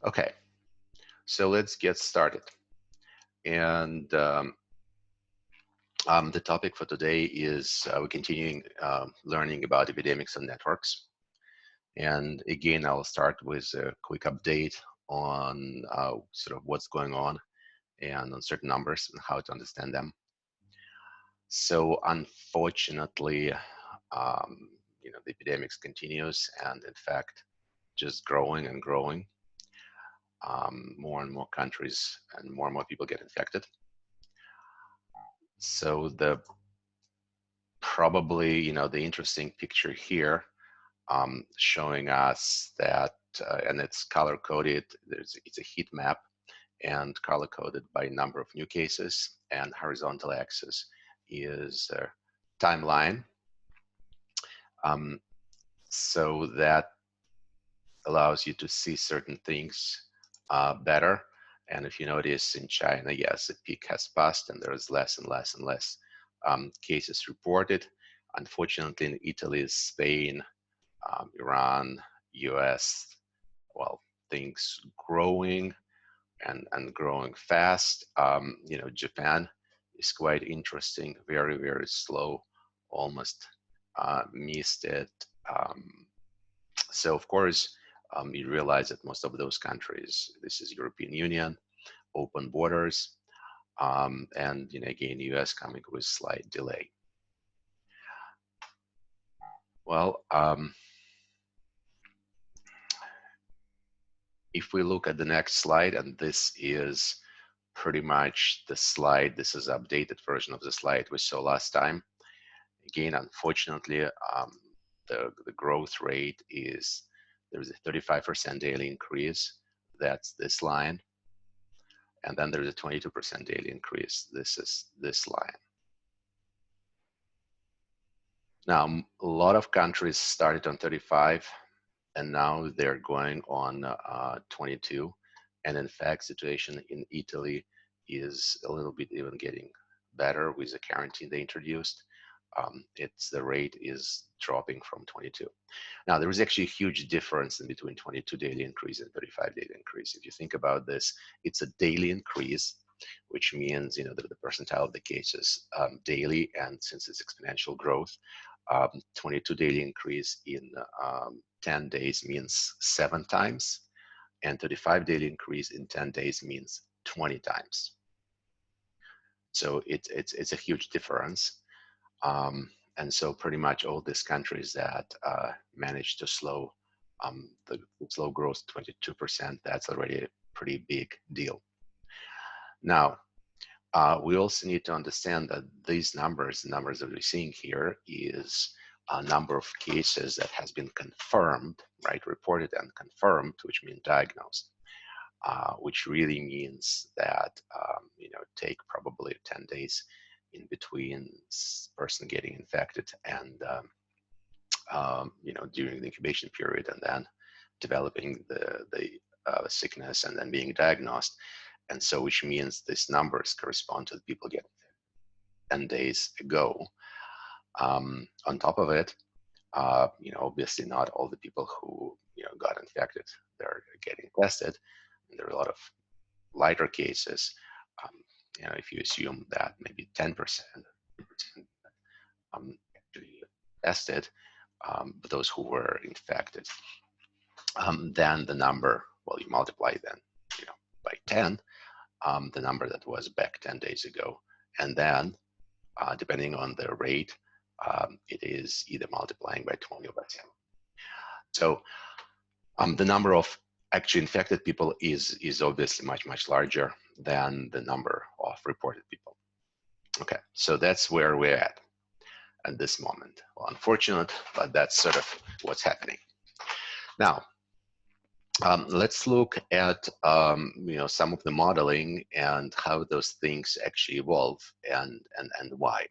Okay, so let's get started. And the topic for today is we're continuing learning about epidemics and networks. And again, I'll start with a quick update on sort of what's going on and on certain numbers and how to understand them. So unfortunately, the epidemics continues, and in fact, just growing and growing. More and more countries and more people get infected. So probably, the interesting picture here showing us that, and it's color coded, it's a heat map and color coded by number of new cases, and horizontal axis is timeline. So that allows you to see certain things better. And if you notice in China, yes, the peak has passed and there is less and less and less cases reported. Unfortunately, in Italy, Spain, Iran, US, well, things growing and growing fast. Japan is quite interesting, very, very slow, almost missed it. So of course, you realize that most of those countries, this is European Union, open borders, and again, US coming with slight delay. Well, if we look at the next slide, and this is pretty much the slide, this is updated version of the slide we saw last time. Again, unfortunately, the growth rate is, there's a 35% daily increase. That's this line. And then there's a 22% daily increase. This is this line. Now, a lot of countries started on 35, and now they're going on 22. And in fact, situation in Italy is a little bit even getting better with the quarantine they introduced. The rate is dropping from 22. Now, there is actually a huge difference in between 22 daily increase and 35 daily increase. If you think about this, it's a daily increase, which means the percentile of the cases daily, and since it's exponential growth, 22 daily increase in 10 days means 7 times, and 35 daily increase in 10 days means 20 times. So it's a huge difference. And so pretty much all these countries that managed to slow the slow growth 22%, that's already a pretty big deal. Now, we also need to understand that these numbers, the numbers that we're seeing here, is a number of cases that has been confirmed, right, reported and confirmed, which means diagnosed, which really means that, take probably 10 days in between person getting infected and, during the incubation period, and then developing the sickness and then being diagnosed. And so, which means these numbers correspond to the people getting 10 days ago. On top of it, obviously not all the people who got infected, they're getting tested. And there are a lot of lighter cases. If you assume that maybe 10% actually tested, but those who were infected, then the number, well, you multiply then by 10, the number that was back 10 days ago, and then depending on the rate, it is either multiplying by 20 or by 10. So the number of actually infected people is obviously much larger than the number of reported people. Okay, so that's where we're at this moment. Well, unfortunate, but that's sort of what's happening. Now, let's look at some of the modeling and how those things actually evolve and why.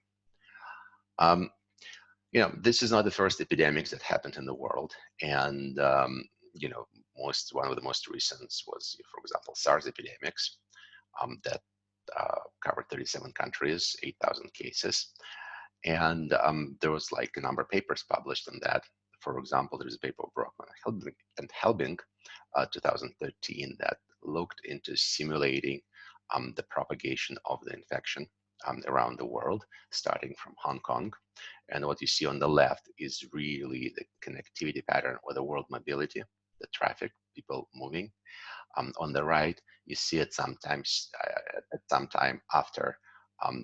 This is not the first epidemics that happened in the world, and one of the most recent was, for example, SARS epidemics that covered 37 countries, 8,000 cases, and there was like a number of papers published on that. For example, there's a paper of Brockman and Helbing, 2013, that looked into simulating the propagation of the infection around the world, starting from Hong Kong. And what you see on the left is really the connectivity pattern or the world mobility, the traffic, people moving. On the right, you see it sometimes at some time after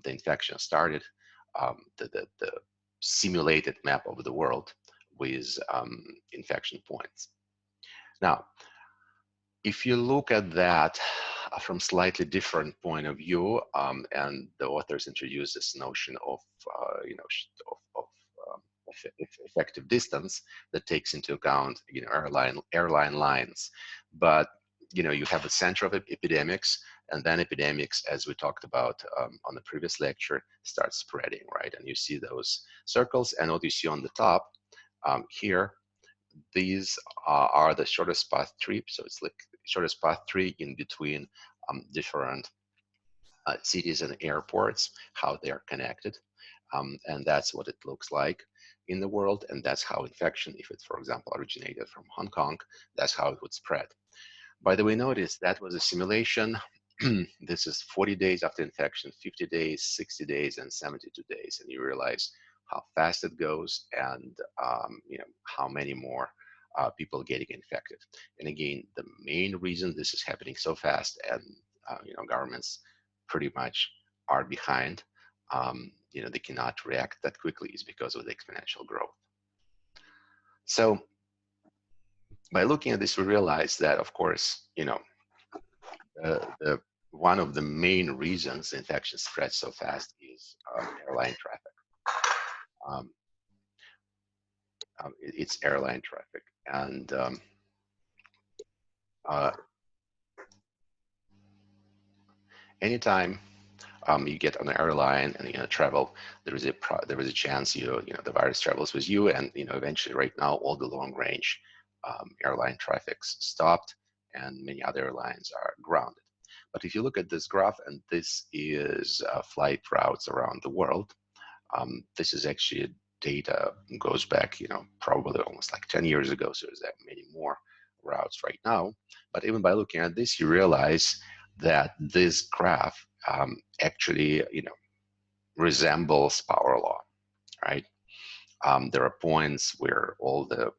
the infection started, the simulated map of the world with infection points. Now, if you look at that from slightly different point of view, and the authors introduce this notion of, effective distance that takes into account, airline lines. But, you have a center of epidemics, and then epidemics, as we talked about on the previous lecture, start spreading, right? And you see those circles, and what you see on the top here, these are the shortest path tree. So it's like shortest path tree in between different cities and airports, how they are connected. And that's what it looks like in the world. And that's how infection, if it, for example, originated from Hong Kong, that's how it would spread. By the way, notice that was a simulation. This is 40 days after infection, 50 days, 60 days, and 72 days. And you realize how fast it goes, and how many more people getting infected. And again, the main reason this is happening so fast, and governments pretty much are behind, they cannot react that quickly, is because of the exponential growth. So by looking at this, we realize that, of course, one of the main reasons the infection spreads so fast is airline traffic. It's airline traffic, and anytime you get on an airline and travel, there is a chance the virus travels with you, and eventually, right now, all the long range airline traffic's stopped, and many other airlines are grounded. But if you look at this graph, and this is flight routes around the world, this is actually data goes back, probably almost like 10 years ago. So there's that many more routes right now. But even by looking at this, you realize that this graph actually, resembles power law, right? There are points where all the,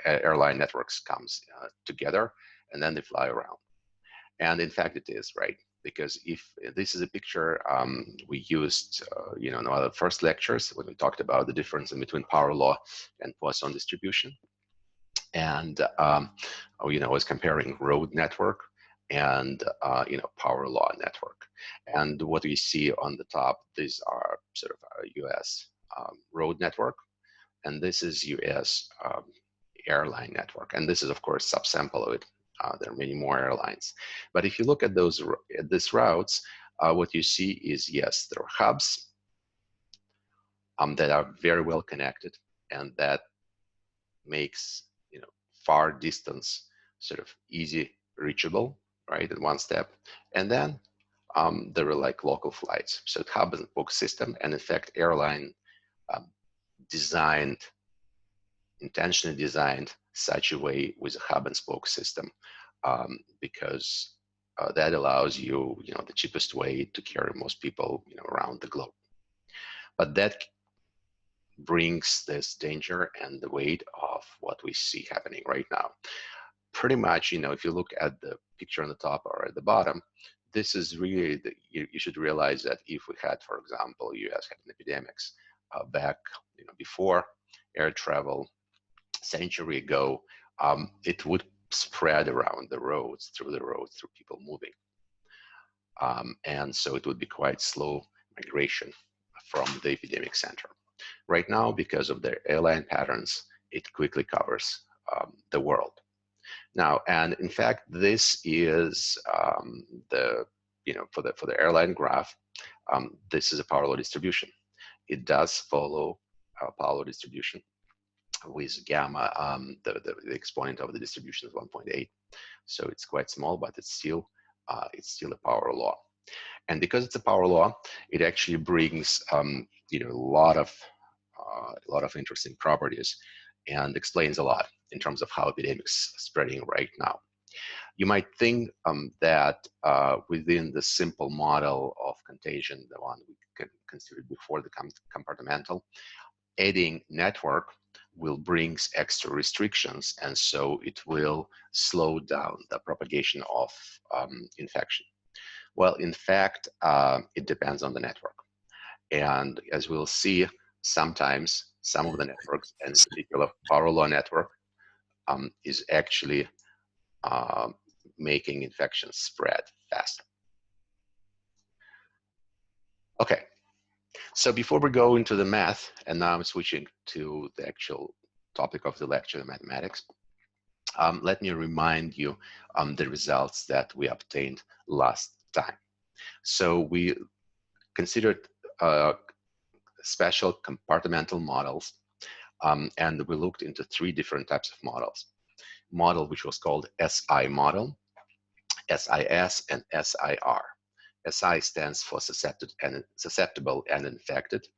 airline networks comes together, and then they fly around. And in fact, it is, right? Because if this is a picture we used, in one of the first lectures when we talked about the difference in between power law and Poisson distribution. And, I was comparing road network and, power law network. And what we see on the top, these are sort of a US road network. And this is US airline network. And this is, of course, subsample of it. There are many more airlines. But if you look at these routes, what you see is, yes, there are hubs that are very well connected, and that makes far distance sort of easy reachable, right, in one step. And then there are like local flights. So hub and spoke system, and in fact, airline intentionally designed such a way with a hub and spoke system, because that allows you, the cheapest way to carry most people, around the globe. But that brings this danger and the weight of what we see happening right now. Pretty much, if you look at the picture on the top or at the bottom, this is really, you should realize that if we had, for example, US had an epidemics back, before air travel, century ago, it would spread around the roads, through people moving. And so it would be quite slow migration from the epidemic center. Right now, because of their airline patterns, it quickly covers the world. Now, and in fact, this is for the airline graph, this is a power law distribution. It does follow power law distribution with gamma, the exponent of the distribution is 1.8. So it's quite small, but it's still a power law. And because it's a power law, it actually brings a lot of a lot of interesting properties and explains a lot in terms of how epidemics is spreading right now. You might think that within the simple model of contagion, the one we considered before, the compartmental, adding network will bring extra restrictions, and so it will slow down the propagation of infection. Well, in fact, it depends on the network. And as we'll see, sometimes some of the networks, and in particular power law network, is actually making infections spread faster. Okay, so before we go into the math, and now I'm switching to the actual topic of the lecture, the mathematics, let me remind you the results that we obtained last time. So we considered special compartmental models, and we looked into 3 different types of models. Model which was called SI model, SIS, and SIR. SI stands for susceptible and infected.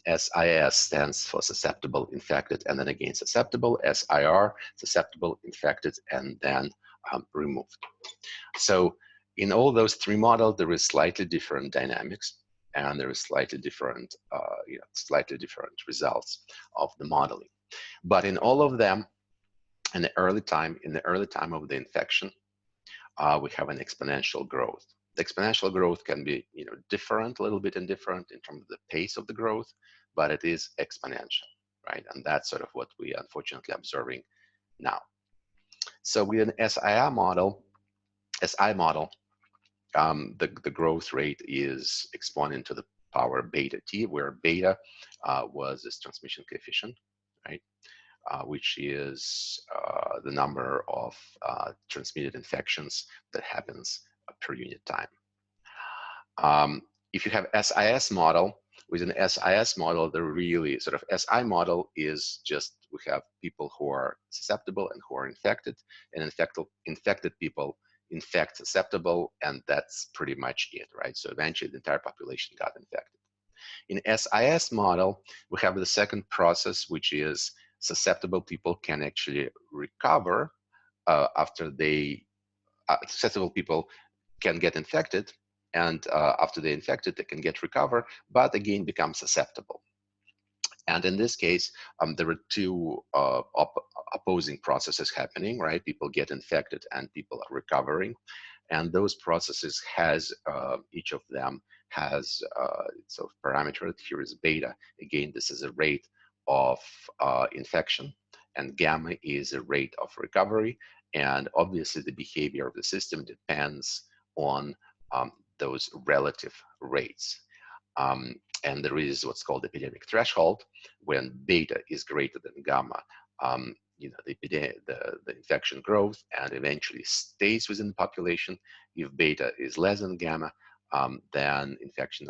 SIS stands for susceptible, infected, and then again susceptible. SIR, susceptible, infected, and then removed. So in all those 3 models, there is slightly different dynamics, and there is slightly different results of the modeling. But in all of them, in the early time of the infection, we have an exponential growth. The exponential growth can be, different, a little bit indifferent in terms of the pace of the growth, but it is exponential, right? And that's sort of what we are unfortunately observing now. So with an SI model, the growth rate is exponent to the power beta t, where beta was this transmission coefficient, right? Which is the number of transmitted infections that happens per unit time. If you have SIS model, with an SIS model, the really sort of SI model is just, we have people who are susceptible and who are infected, and infected people infect susceptible, and that's pretty much it, right? So eventually the entire population got infected. In SIS model, we have the second process, which is susceptible people can actually recover after they, susceptible people can get infected, and after they're infected, they can get recover, but again become susceptible. And in this case, there are 2 opposing processes happening, right? People get infected and people are recovering. And those processes has, each of them has, so parameter, here is beta. Again, this is a rate of infection, and gamma is a rate of recovery. And obviously the behavior of the system depends on those relative rates. And there is what's called the epidemic threshold. When beta is greater than gamma, the infection grows and eventually stays within the population. If beta is less than gamma, then infection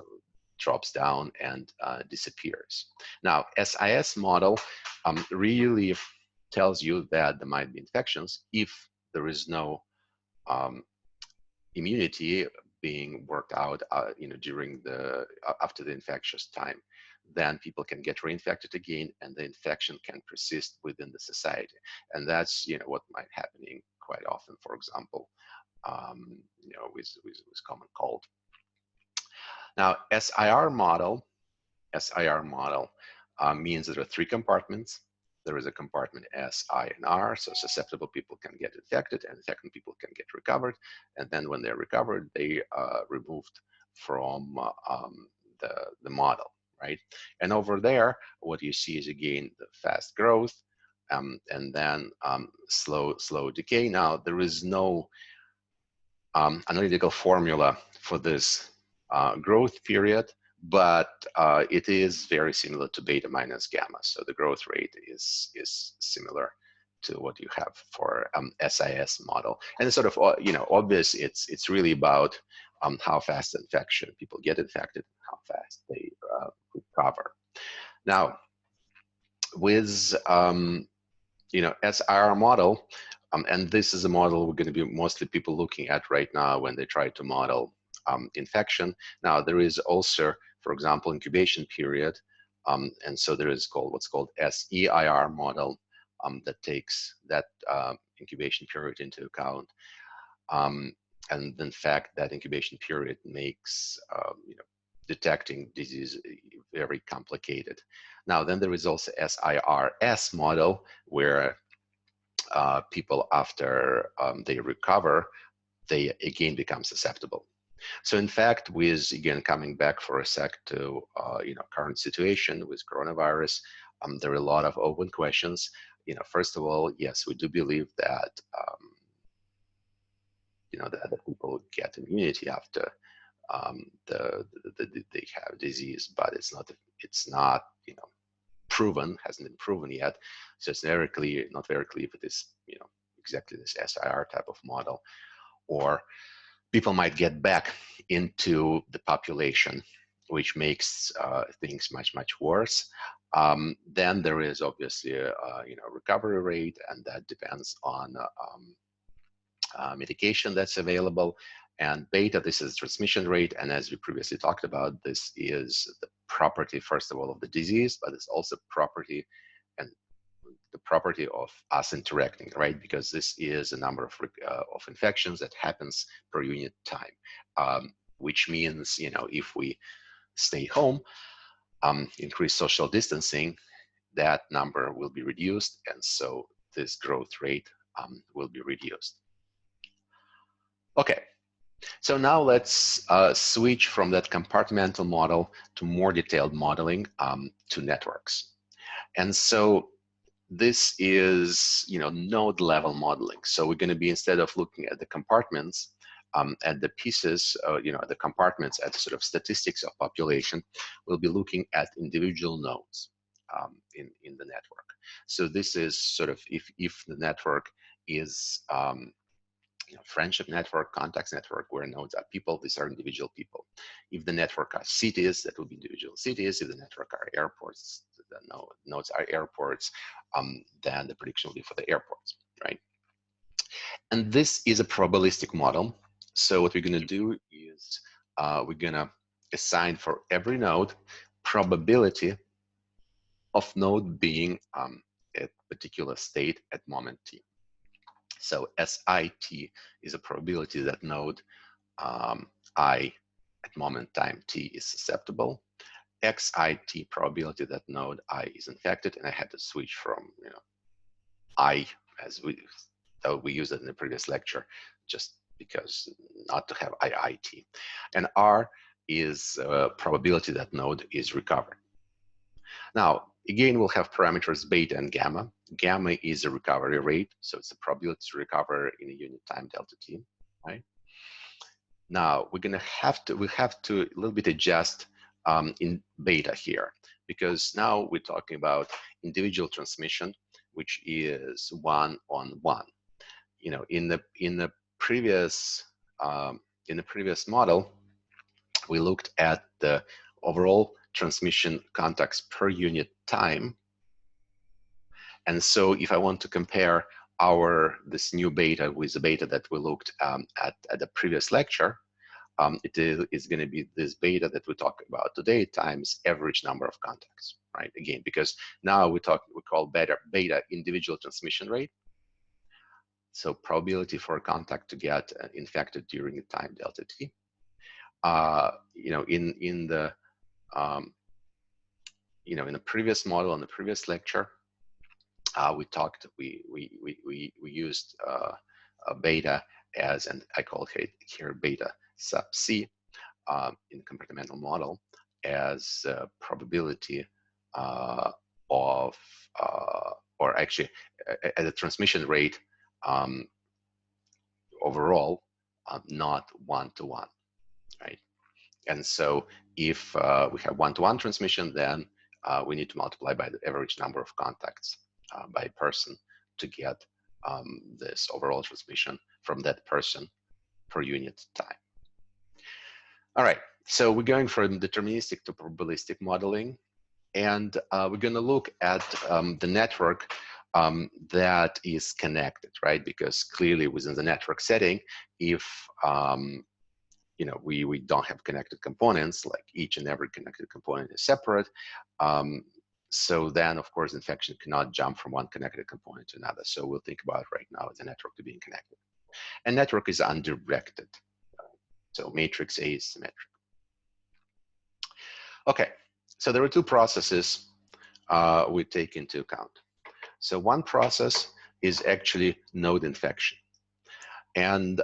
drops down and disappears. Now, SIS model really tells you that there might be infections if there is no immunity being worked out, during after the infectious time. Then people can get reinfected again, and the infection can persist within the society. And that's, what might happening quite often, for example, with common cold. Now, SIR model means there are 3 compartments. There is a compartment S, I, and R, so susceptible people can get infected, and infected people can get recovered. And then when they're recovered, they are removed from the model, right? And over there, what you see is again the fast growth, and then slow decay. Now, there is no analytical formula for this growth period, but it is very similar to beta minus gamma. So the growth rate is similar to what you have for SIS model. And it's sort of, obvious, it's really about how fast infection people get infected, how fast they recover. Now, with SIR model, and this is a model we're going to be mostly people looking at right now when they try to model infection. Now, there is also, for example, incubation period And so there is what's called SEIR model that takes that incubation period into account. And in fact, that incubation period makes detecting disease very complicated. Now, then there is also SIRS model, where people, after they recover, they again become susceptible. So in fact, with, again, coming back for a sec to current situation with coronavirus, there are a lot of open questions. First of all, yes, we do believe that that people get immunity after they have disease, but it's not proven, hasn't been proven yet. So it's not very clear if it is exactly this SIR type of model, or people might get back into the population, which makes things much worse. Then there is obviously a recovery rate, and that depends on medication that's available. And beta, this is transmission rate, and as we previously talked about, this is the property, first of all, of the disease, but it's also property and the property of us interacting, right? Because this is a number of infections that happens per unit time, which means, if we stay home, increase social distancing, that number will be reduced, and so this growth rate will be reduced. Okay, so now let's switch from that compartmental model to more detailed modeling to networks. And so this is, node level modeling. So we're going to be, instead of looking at the compartments, at the pieces, the compartments, at sort of statistics of population, we'll be looking at individual nodes in the network. So this is sort of if the network is friendship network, contacts network, where nodes are people, these are individual people. If the network are cities, that will be individual cities. If the network are airports, the nodes are airports, then the prediction will be for the airports, right? And this is a probabilistic model. So what we're going to do is we're going to assign for every node probability of node being at particular state at moment t. So SIT is a probability that node I at moment time t is susceptible. XIT, probability that node I is infected, and I had to switch from I, as we used it in the previous lecture, just because not to have IIT. And R is probability that node is recovered. Now, again, we'll have parameters beta and gamma. Gamma is a recovery rate, so it's the probability to recover in a unit time delta t, right? Now, we have to a little bit adjust in beta here, because now we're talking about individual transmission, which is one-on-one. In the previous model, we looked at the overall transmission contacts per unit time. And so if I want to compare this new beta with the beta that we looked at the previous lecture, it is going to be this beta that we talk about today times average number of contacts, right? Again, because now we call beta individual transmission rate. So probability for a contact to get infected during the time delta t. In the previous model, in the previous lecture, we used beta as, and I call it here beta sub c in the compartmental model as probability of, or actually at a transmission rate overall, not one-to-one, right? And so if we have one-to-one transmission, then we need to multiply by the average number of contacts by person to get this overall transmission from that person per unit time. All right, so we're going from deterministic to probabilistic modeling, and we're going to look at the network that is connected, right? Because clearly within the network setting, if we don't have connected components, like each and every connected component is separate. So then, of course, infection cannot jump from one connected component to another. So we'll think about right now the network to being connected. And network is undirected. So matrix A is symmetric. Okay, so there are two processes we take into account. So one process is actually node infection. And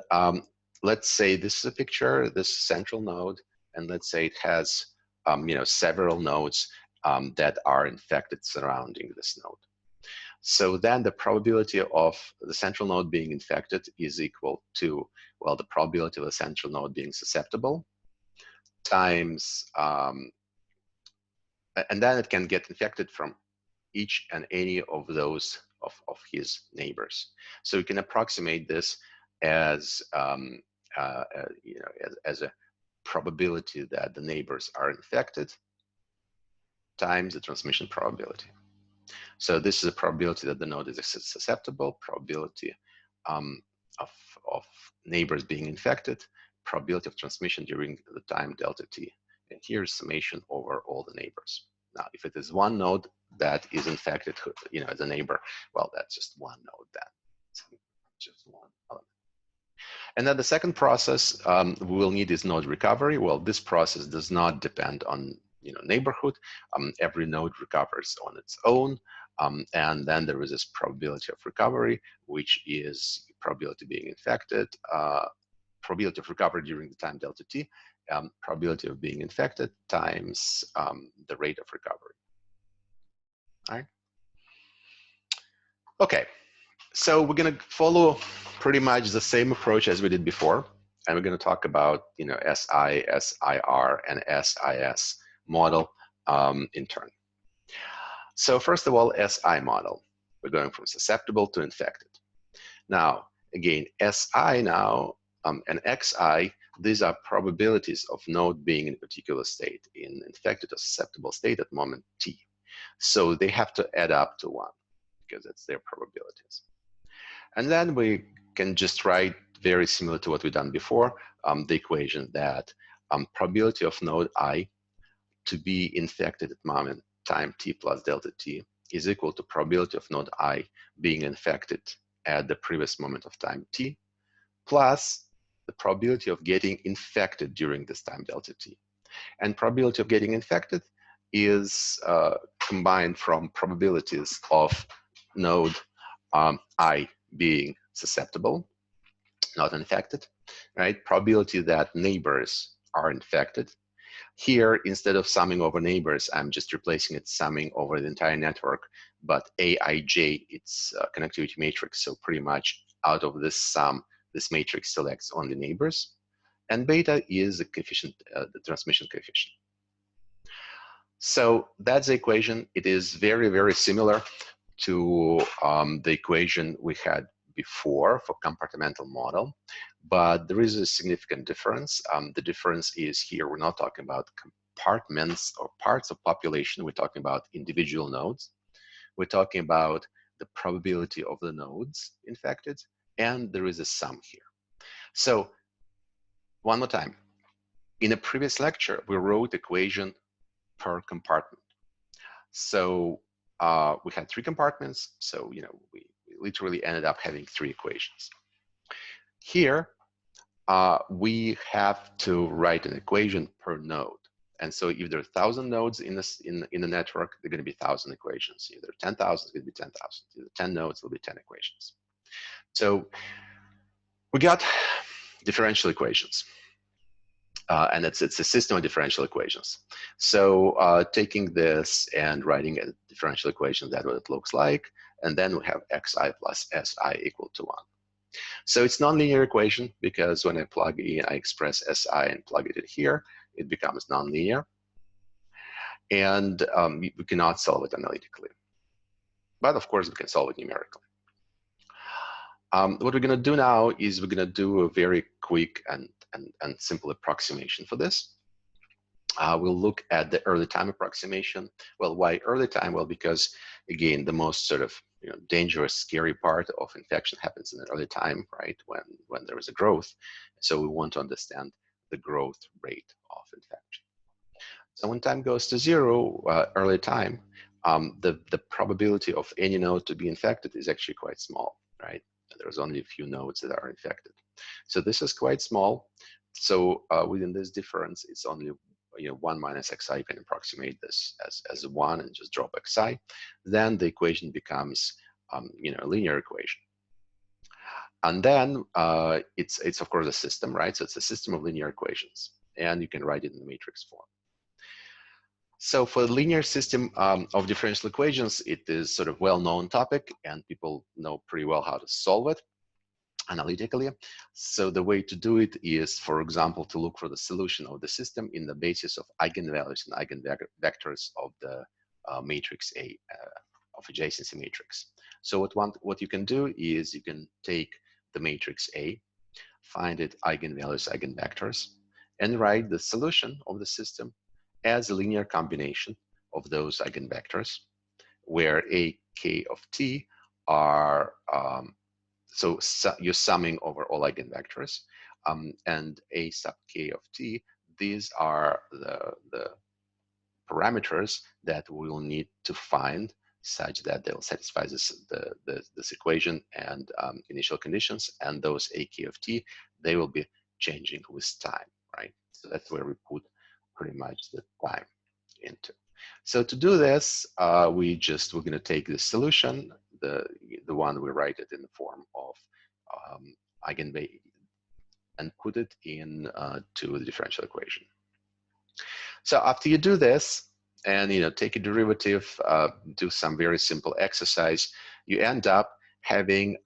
let's say this is a picture, this central node, and let's say it has several nodes that are infected surrounding this node. So then the probability of the central node being infected is equal to, well, the probability of the central node being susceptible times, and then it can get infected from each and any of those of his neighbors. So you can approximate this as as a probability that the neighbors are infected times the transmission probability. So this is a probability that the node is susceptible, probability of neighbors being infected, probability of transmission during the time delta t. And here's summation over all the neighbors. Now, if it is one node that is infected, as a neighbor, well, that's just one node then. It's just one element. And then the second process we will need is node recovery. Well, this process does not depend on neighborhood. Every node recovers on its own. And then there is this probability of recovery, which is probability being infected, probability of recovery during the time delta t, probability of being infected times the rate of recovery. All right. Okay, so we're going to follow pretty much the same approach as we did before, and we're going to talk about SI, SIR, and SIS model in turn. So first of all, SI model. We're going from susceptible to infected. Now, again, SI now and XI, these are probabilities of node being in a particular state, in infected or susceptible state at moment t. So they have to add up to 1 because that's their probabilities. And then we can just write, very similar to what we've done before, the equation that probability of node I to be infected at moment time t plus delta t is equal to probability of node I being infected at the previous moment of time t plus the probability of getting infected during this time delta t. And probability of getting infected is combined from probabilities of node I being susceptible, not infected, right? Probability that neighbors are infected. Here, instead of summing over neighbors, I'm just replacing it summing over the entire network, but Aij, it's a connectivity matrix, so pretty much out of this sum, this matrix selects only neighbors. And beta is the coefficient, the transmission coefficient. So that's the equation. It is very, very similar to the equation we had before for compartmental model, but there is a significant difference. The difference is here we're not talking about compartments or parts of population. We're talking about individual nodes. We're talking about the probability of the nodes infected, and there is a sum here. So one more time. In a previous lecture, we wrote equation per compartment. So we had 3 compartments, so we literally ended up having 3 equations. Here, we have to write an equation per node. And so if there are 1,000 nodes in the network, there are going to be 1,000 equations. If there are 10,000, it's going to be 10,000. If there are 10 nodes, it'll be 10 equations. So we got differential equations. And it's a system of differential equations. So taking this and writing a differential equation, that's what it looks like. And then we have xi plus si equal to 1. So it's nonlinear equation because when I plug in, I express si and plug it in here, it becomes nonlinear. And we cannot solve it analytically. But of course, we can solve it numerically. What we're going to do now is we're going to do a very quick and simple approximation for this. We'll look at the early time approximation. Well, why early time? Well, because again, the most sort of dangerous, scary part of infection happens in the early time, right? When there is a growth. So we want to understand the growth rate of infection. So when time goes to 0, early time, the probability of any node to be infected is actually quite small, right? There's only a few nodes that are infected. So this is quite small. So within this difference, it's only 1 minus xi. You can approximate this as 1 and just drop xi. Then the equation becomes a linear equation. And then it's of course a system, right? So it's a system of linear equations, and you can write it in the matrix form. So for the linear system of differential equations, it is sort of well-known topic, and people know pretty well how to solve it analytically. So the way to do it is, for example, to look for the solution of the system in the basis of eigenvalues and eigenvectors of the matrix A, of adjacency matrix. So what you can do is you can take the matrix A, find its eigenvalues, eigenvectors, and write the solution of the system as a linear combination of those eigenvectors, where A, K of T are, so you're summing over all eigenvectors, and A sub K of T, these are the parameters that we'll need to find such that they'll satisfy this equation and initial conditions, and those AK of T, they will be changing with time, right? So that's where we put pretty much the time into. So to do this, we're going to take the solution, the one we write it in the form of eigenvalue, and put it in to the differential equation. So after you do this, and take a derivative, do some very simple exercise, you end up having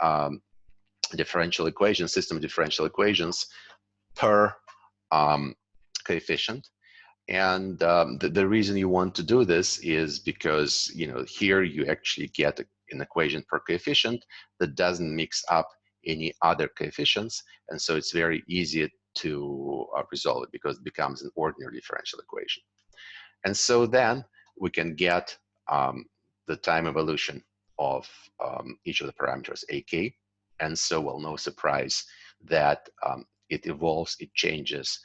differential equations, system of differential equations per coefficient. And the reason you want to do this is because here you actually get an equation per coefficient that doesn't mix up any other coefficients, and so it's very easy to resolve it because it becomes an ordinary differential equation. And so then we can get the time evolution of each of the parameters AK. And so, well, no surprise that it evolves, it changes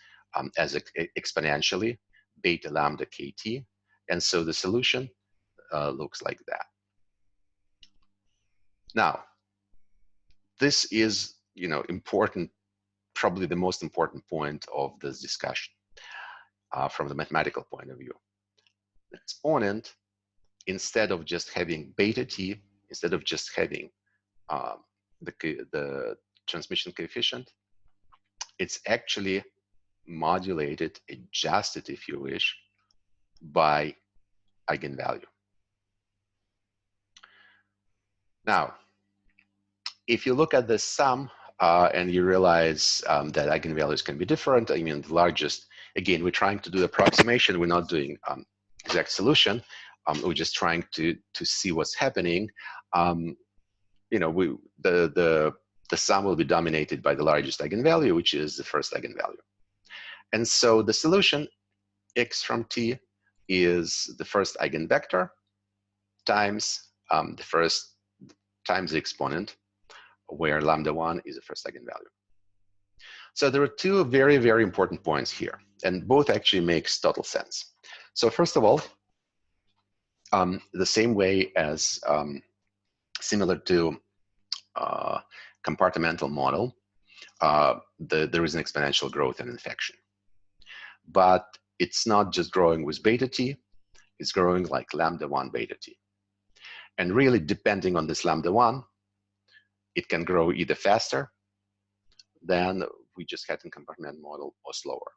as exponentially, beta lambda KT. And so the solution looks like that. Now, this is, important, probably the most important point of this discussion from the mathematical point of view. The exponent, instead of just having beta t, instead of just having the transmission coefficient, it's actually modulated, adjusted, if you wish, by eigenvalue. Now, if you look at the sum and you realize that eigenvalues can be different, I mean, the largest, again, we're trying to do approximation, we're not doing exact solution. We're just trying to see what's happening. The sum will be dominated by the largest eigenvalue, which is the first eigenvalue. And so the solution, x from t, is the first eigenvector times the first times the exponent, where lambda 1 is the first eigenvalue. So there are two very, very important points here, and both actually makes total sense. So first of all, the same way as similar to compartmental model, there is an exponential growth in infection. But it's not just growing with beta t, it's growing like lambda 1 beta t. And really, depending on this lambda 1, it can grow either faster than we just had in compartmental model or slower.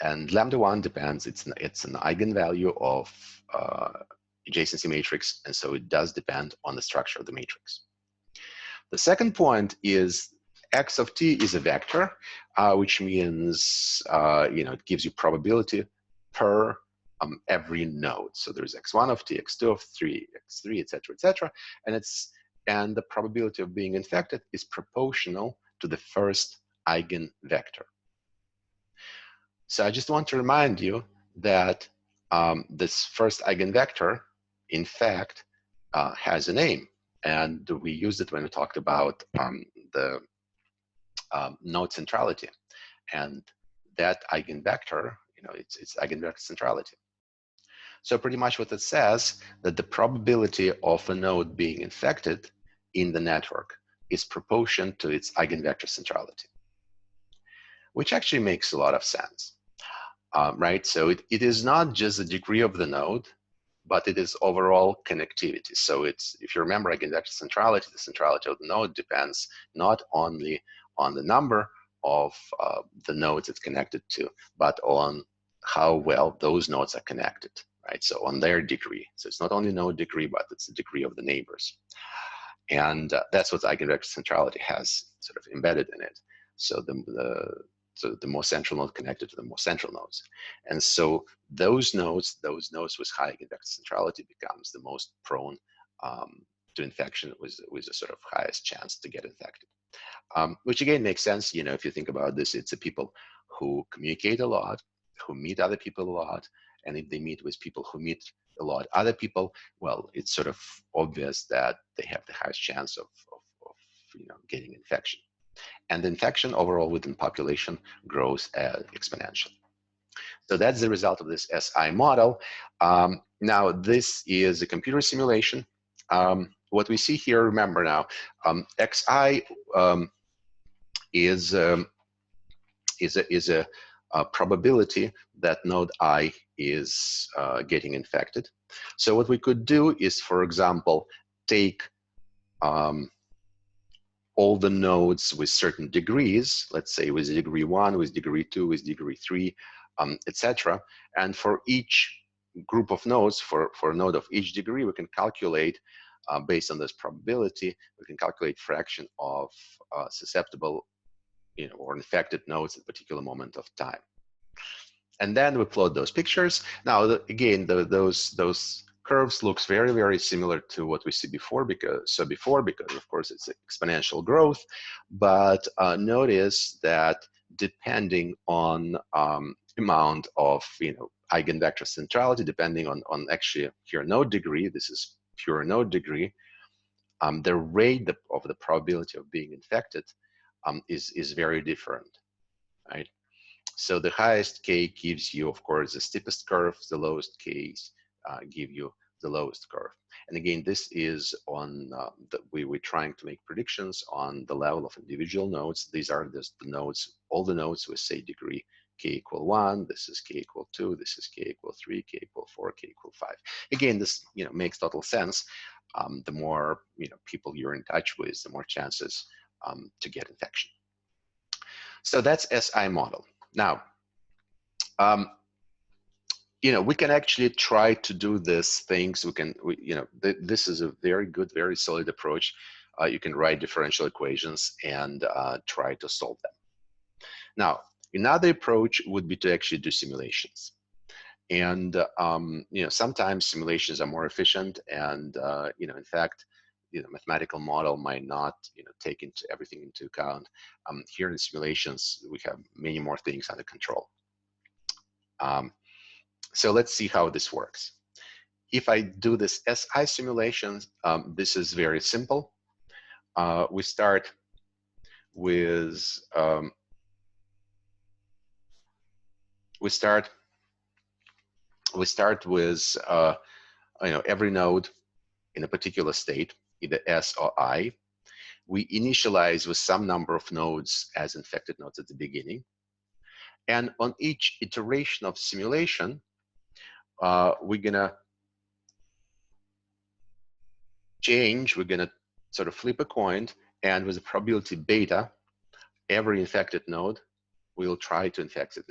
And lambda 1 depends, it's an eigenvalue of adjacency matrix, and so it does depend on the structure of the matrix. The second point is x of t is a vector, which means it gives you probability per every node. So there's x1 of t, x2 of 3, x3, etc., and the probability of being infected is proportional to the first eigenvector. So I just want to remind you that this first eigenvector, in fact, has a name, and we used it when we talked about the node centrality. and that eigenvector, it's eigenvector centrality. So pretty much what it says, that the probability of a node being infected in the network is proportional to its eigenvector centrality, which actually makes a lot of sense, right? So it is not just the degree of the node, but it is overall connectivity. So it's, if you remember eigenvector centrality, the centrality of the node depends not only on the number of the nodes it's connected to, but on how well those nodes are connected, right? So on their degree. So it's not only node degree, but it's the degree of the neighbors. And that's what eigenvector centrality has sort of embedded in it. So the more central node connected to the more central nodes. And so those nodes with high eigenvector centrality becomes the most prone to infection with the sort of highest chance to get infected. Which again makes sense, if you think about this, it's the people who communicate a lot, who meet other people a lot, and if they meet with people who meet a lot other people, well, it's sort of obvious that they have the highest chance of getting infection. And the infection overall within population grows exponentially. So that's the result of this SI model. Now, this is a computer simulation. What we see here, remember now, XI is a probability that node I is getting infected. So what we could do is, for example, take all the nodes with certain degrees, let's say with degree 1, with degree 2, with degree 3, etc. And for each group of nodes, for a node of each degree, we can calculate, based on this probability, we can calculate fraction of susceptible or infected nodes at a particular moment of time. And then we plot those pictures. Now, again, those curves looks very, very similar to what we see before, because of course it's exponential growth. But notice that depending on amount of eigenvector centrality, depending on actually here node degree, this is pure node degree, the rate of the probability of being infected is very different, right? So the highest K gives you, of course, the steepest curve. The lowest K's give you the lowest curve. And again, this is on we're trying to make predictions on the level of individual nodes. These are just the nodes, all the nodes with say degree K equal 1. This is K equal 2. This is K equal 3. K equal 4. K equal 5. Again, this makes total sense. The more people you're in touch with, the more chances to get infection. So that's SI model. Now, we can actually try to do these things. This is a very good, very solid approach. You can write differential equations and try to solve them. Now, another approach would be to actually do simulations. And sometimes simulations are more efficient, and in fact, mathematical model might not take everything into account. Here in simulations, we have many more things under control. So let's see how this works. If I do this SI simulation, this is very simple. We start with every node in a particular state, either S or I. We initialize with some number of nodes as infected nodes at the beginning. And on each iteration of simulation, we're gonna sort of flip a coin, and with the probability beta, every infected node will try to infect its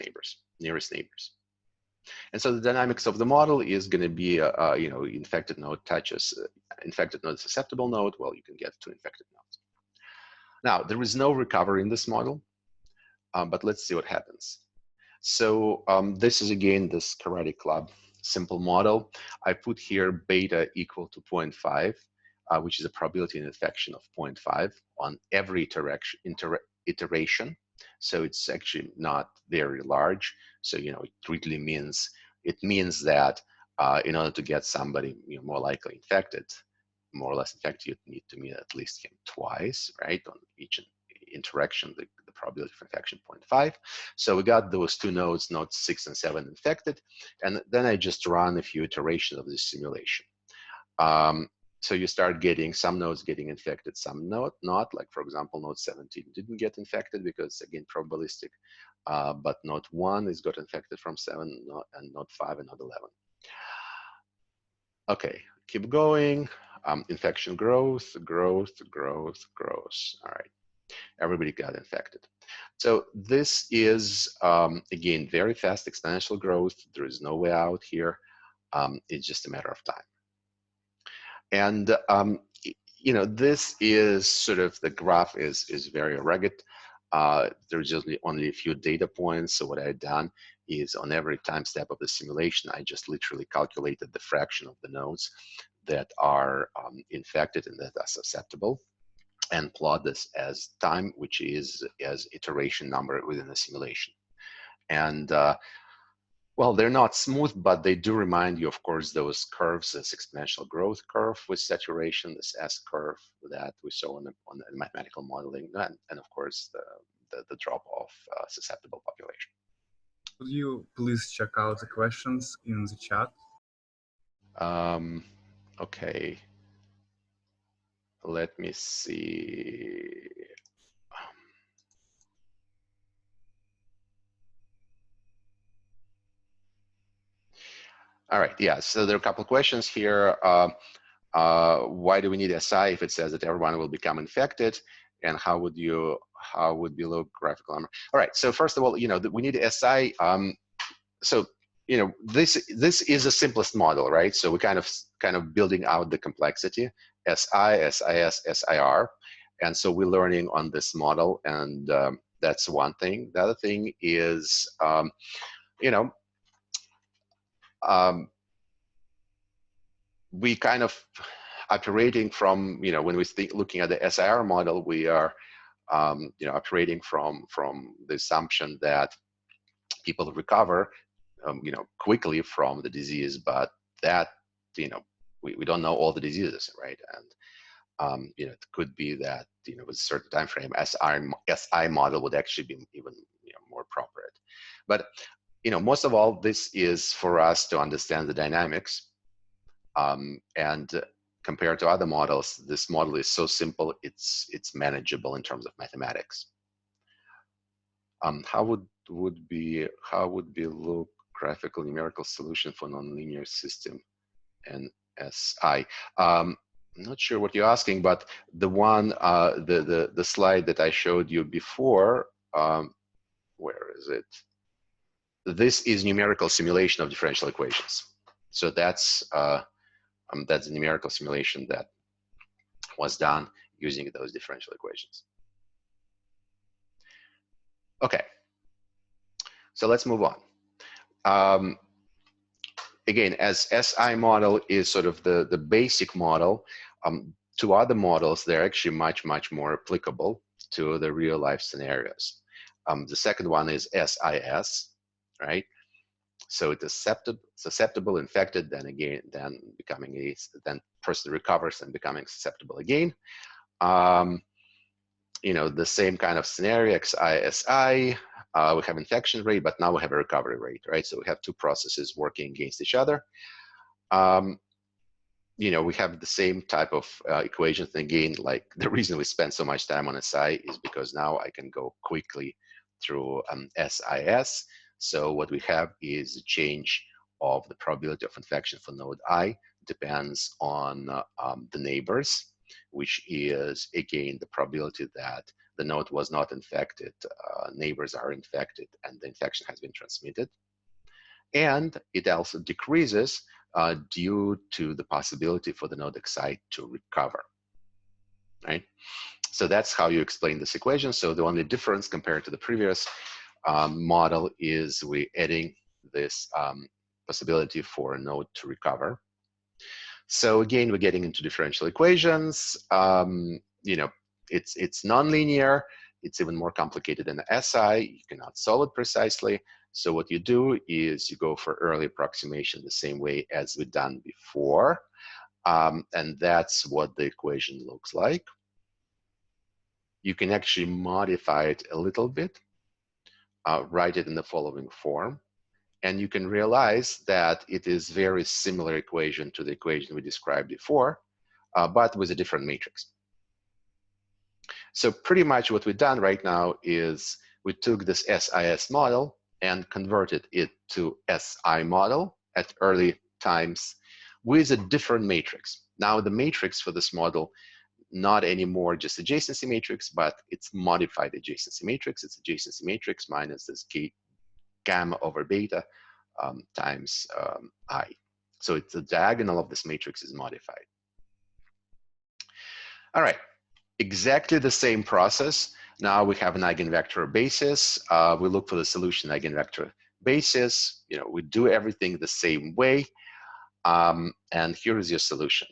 nearest neighbors. And so the dynamics of the model is going to be, infected node touches infected node susceptible node. Well, you can get two infected nodes. Now, there is no recovery in this model, but let's see what happens. So this is, again, this Karate Club simple model. I put here beta equal to 0.5, which is a probability of infection of 0.5 on every iteration. So it's actually not very large. So it really means that in order to get somebody more likely infected, more or less infected, you need to meet at least him twice, right? On each interaction, the probability of infection 0.5. So we got those two nodes, nodes 6 and 7 infected, and then I just run a few iterations of this simulation. So you start getting some nodes getting infected, some not. Like for example, node 17 didn't get infected because again probabilistic, but node 1 is got infected from 7, and node 5 and node 11. Okay, keep going. Infection growth. All right, everybody got infected. So this is again very fast exponential growth. There is no way out here. It's just a matter of time. And you know, this is sort of, the graph is very rugged. There's usually only a few data points. So what I've done is on every time step of the simulation, I just literally calculated the fraction of the nodes that are infected and that are susceptible, and plot this as time, which is as iteration number within the simulation. And well, they're not smooth, but they do remind you, of course, those curves, this exponential growth curve with saturation, this S curve that we saw on the mathematical modeling, and of course, the drop off susceptible population. Could you please check out the questions in the chat? Okay. Let me see. All right, yeah, so there are a couple of questions here. Why do we need SI if it says that everyone will become infected? And how would below graphical armor? All right, so first of all, you know, we need SI. So, you know, this is the simplest model, right? So we're kind of building out the complexity, SI, SIS, SIR. And so we're learning on this model, and that's one thing. The other thing is, you know, we kind of operating from, you know, when we looking at the SIR model, we are, you know, operating from the assumption that people recover, you know, quickly from the disease, but that, you know, we don't know all the diseases, right? And you know, it could be that, you know, with a certain time frame, SI model would actually be even, you know, more appropriate. But you know, most of all, this is for us to understand the dynamics. And compared to other models, this model is so simple, it's manageable in terms of mathematics. How would be low graphical numerical solution for nonlinear system and SI? I'm not sure what you're asking, but the one the slide that I showed you before, where is it? This is numerical simulation of differential equations. So that's a numerical simulation that was done using those differential equations. Okay, so let's move on. Again, as SI model is sort of the basic model, two other models, they're actually much more applicable to the real life scenarios. The second one is SIS, right? So it is susceptible, infected, then becoming then person recovers and becoming susceptible again. You know, the same kind of scenario, XISI, we have infection rate, but now we have a recovery rate, right? So we have two processes working against each other. You know, we have the same type of equations. And again, like the reason we spend so much time on SI is because now I can go quickly through SIS. So what we have is a change of the probability of infection for node I depends on the neighbors, which is, again, the probability that the node was not infected, neighbors are infected, and the infection has been transmitted. And it also decreases due to the possibility for the node Xi to recover, right? So that's how you explain this equation. So the only difference compared to the previous model is we're adding this possibility for a node to recover. So again, we're getting into differential equations. You know, it's nonlinear. It's even more complicated than the SI. You cannot solve it precisely. So what you do is you go for early approximation the same way as we've done before. And that's what the equation looks like. you can actually modify it a little bit, write it in the following form, and you can realize that it is very similar equation to the equation we described before, but with a different matrix. So pretty much what we've done right now is we took this SIS model and converted it to SI model at early times with a different matrix. Now the matrix for this model, not anymore just adjacency matrix, but it's modified adjacency matrix. It's adjacency matrix minus this gamma over beta times I. So it's the diagonal of this matrix is modified. All right, exactly the same process. Now we have an eigenvector basis. We look for the solution eigenvector basis. We do everything the same way. And here is your solution.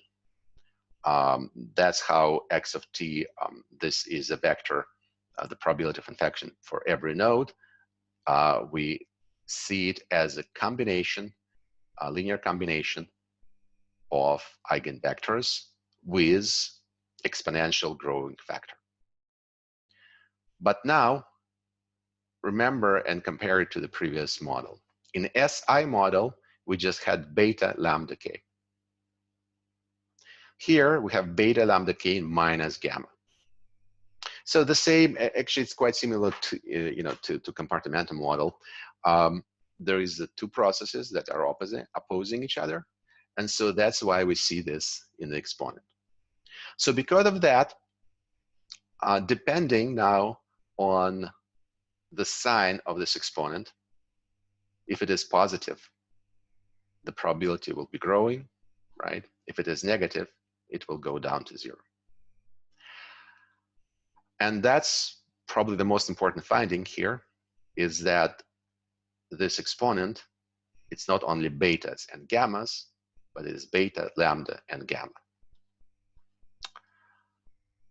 That's how x of t, this is a vector, the probability of infection for every node. We see it as a combination, a linear combination of eigenvectors with exponential growing factor. But now, remember and compare it to the previous model. In SI model, we just had beta lambda k. Here, we have beta lambda k minus gamma. So the same, actually, it's quite similar to, to compartmental model. There is the two processes that are opposing each other. And so that's why we see this in the exponent. So because of that, depending now on the sign of this exponent, if it is positive, the probability will be growing, right? If it is negative, it will go down to 0. And that's probably the most important finding here, is that this exponent, it's not only betas and gammas, but it is beta, lambda, and gamma.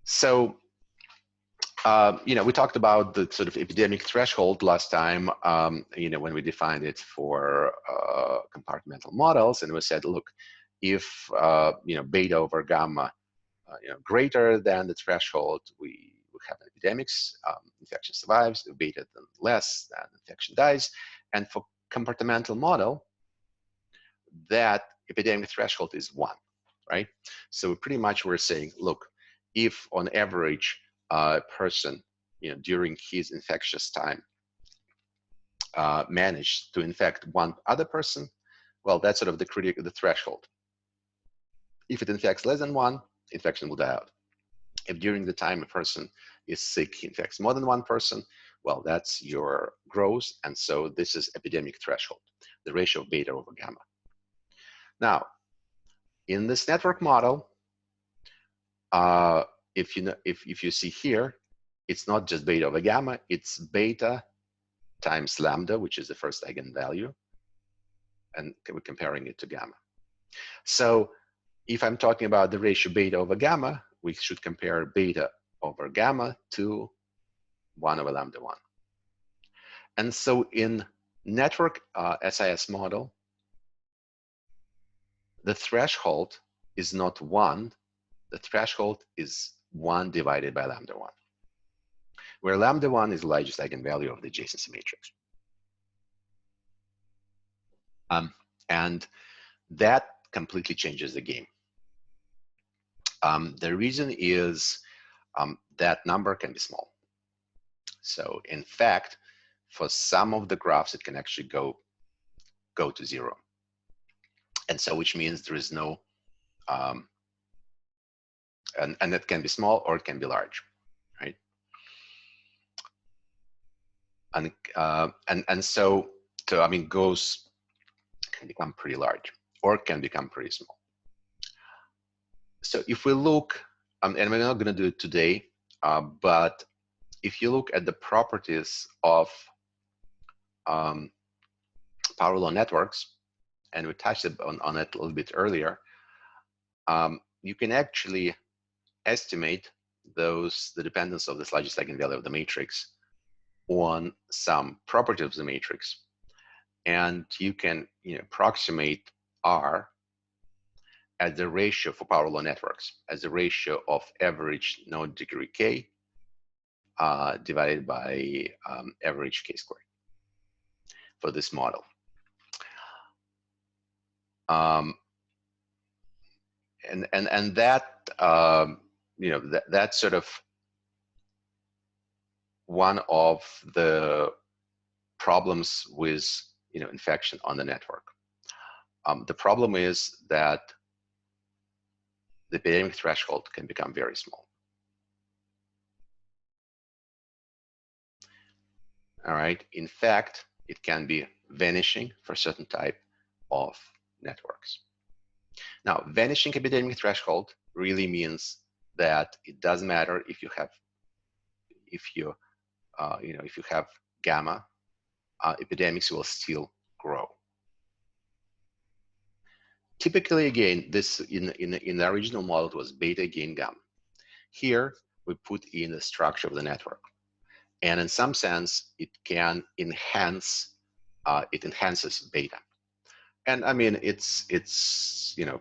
So, we talked about the sort of epidemic threshold last time, when we defined it for compartmental models, and we said, look, if beta over gamma, greater than the threshold, we have epidemics, infection survives. If beta then less, then infection dies. And for compartmental model, that epidemic threshold is 1, right? So pretty much we're saying, look, if on average a person, during his infectious time managed to infect one other person, well, that's sort of the threshold. If it infects less than 1, infection will die out. If during the time a person is sick, he infects more than 1 person, well, that's your growth. And so this is epidemic threshold, the ratio of beta over gamma. Now, in this network model, if you see here, it's not just beta over gamma, it's beta times lambda, which is the first eigenvalue, and we're comparing it to gamma. So if I'm talking about the ratio beta over gamma, we should compare beta over gamma to 1 over lambda 1. And so in network SIS model, the threshold is not 1, the threshold is 1 divided by lambda 1, where lambda 1 is the largest eigenvalue of the adjacency matrix. And that completely changes the game. The reason is that number can be small. So in fact, for some of the graphs, it can actually go to 0. And so which means there is no, and it can be small or it can be large, right? And so I mean, goes can become pretty large or can become pretty small. So if we look, and we're not going to do it today, but if you look at the properties of power law networks, and we touched on it a little bit earlier, you can actually estimate the dependence of this largest eigenvalue of the matrix on some property of the matrix, and you can approximate R as the ratio for power law networks, as the ratio of average node degree k divided by average chi-squared for this model. And that that's sort of one of the problems with infection on the network. The problem is that the epidemic threshold can become very small. All right. In fact, it can be vanishing for a certain type of networks. Now, vanishing epidemic threshold really means that it doesn't matter if you have gamma, epidemics will still grow. Typically, again, this in the original model, it was beta gain gamma. Here, we put in the structure of the network. And in some sense, it can enhance, it enhances beta. And I mean, it's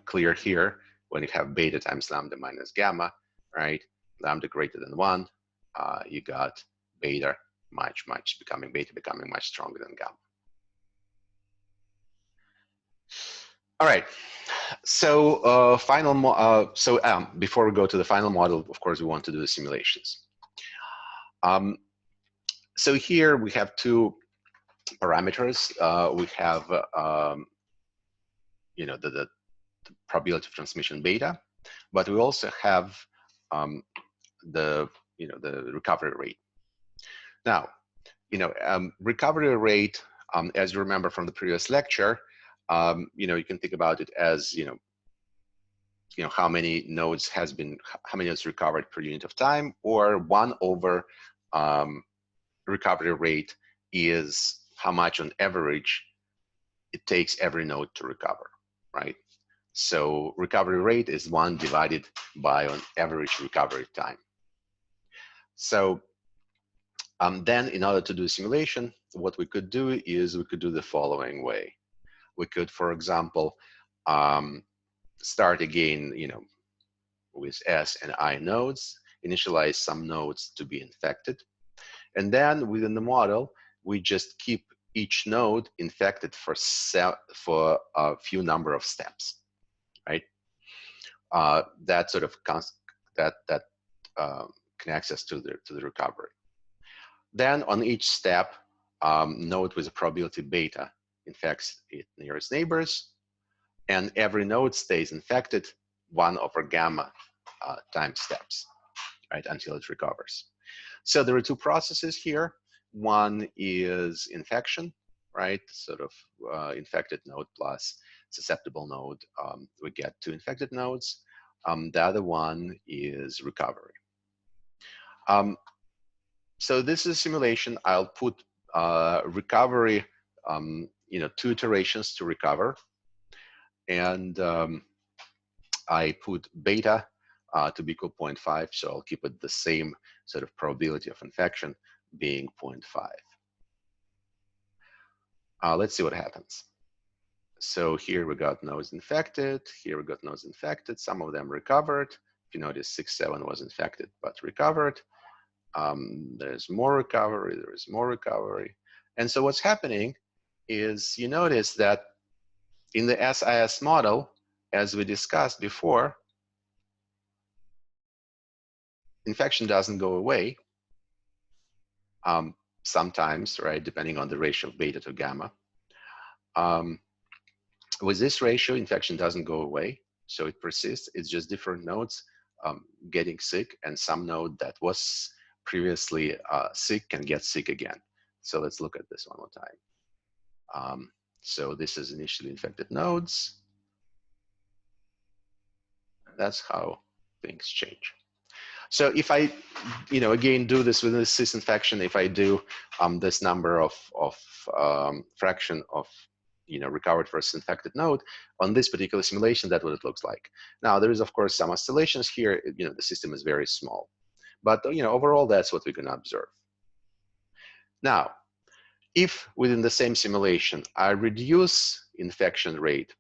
clear here when you have beta times lambda minus gamma, right? Lambda greater than 1, you got beta becoming much stronger than gamma. All right. So before we go to the final model, of course, we want to do the simulations. So here we have two parameters. We have the probability of transmission beta, but we also have the recovery rate. Now, recovery rate, as you remember from the previous lecture, you can think about it as how many nodes recovered per unit of time, or 1 over recovery rate is how much on average it takes every node to recover, right? So recovery rate is 1 divided by on average recovery time. So then in order to do simulation, what we could do is we could do the following way. We could, for example, start again, with S and I nodes, initialize some nodes to be infected. And then within the model, we just keep each node infected for a few number of steps, right? That sort of connects us to the recovery. Then on each step, node with a probability beta infects its nearest neighbors, and every node stays infected 1 over gamma time steps, right, until it recovers. So there are two processes here. One is infection, right? Sort of infected node plus susceptible node. We get 2 infected nodes. The other one is recovery. So this is a simulation. I'll put recovery, 2 iterations to recover. And I put beta to be equal 0.5, so I'll keep it the same sort of probability of infection being 0.5. Let's see what happens. So here we got nodes infected, here we got nodes infected, some of them recovered. If you notice, 6, 7 was infected but recovered. There's more recovery, there is more recovery. And so what's happening is you notice that in the SIS model, as we discussed before, infection doesn't go away. Sometimes, right, depending on the ratio of beta to gamma. With this ratio, infection doesn't go away, so it persists. It's just different nodes getting sick, and some node that was previously sick can get sick again. So let's look at this one more time. So this is initially infected nodes. That's how things change. So if I, again, do this with a cis infection, if I do this number of fraction of, recovered versus infected node on this particular simulation, that's what it looks like. Now, there is, of course, some oscillations here. The system is very small. But, overall, that's what we're going to observe. Now, if within the same simulation, I reduce infection rate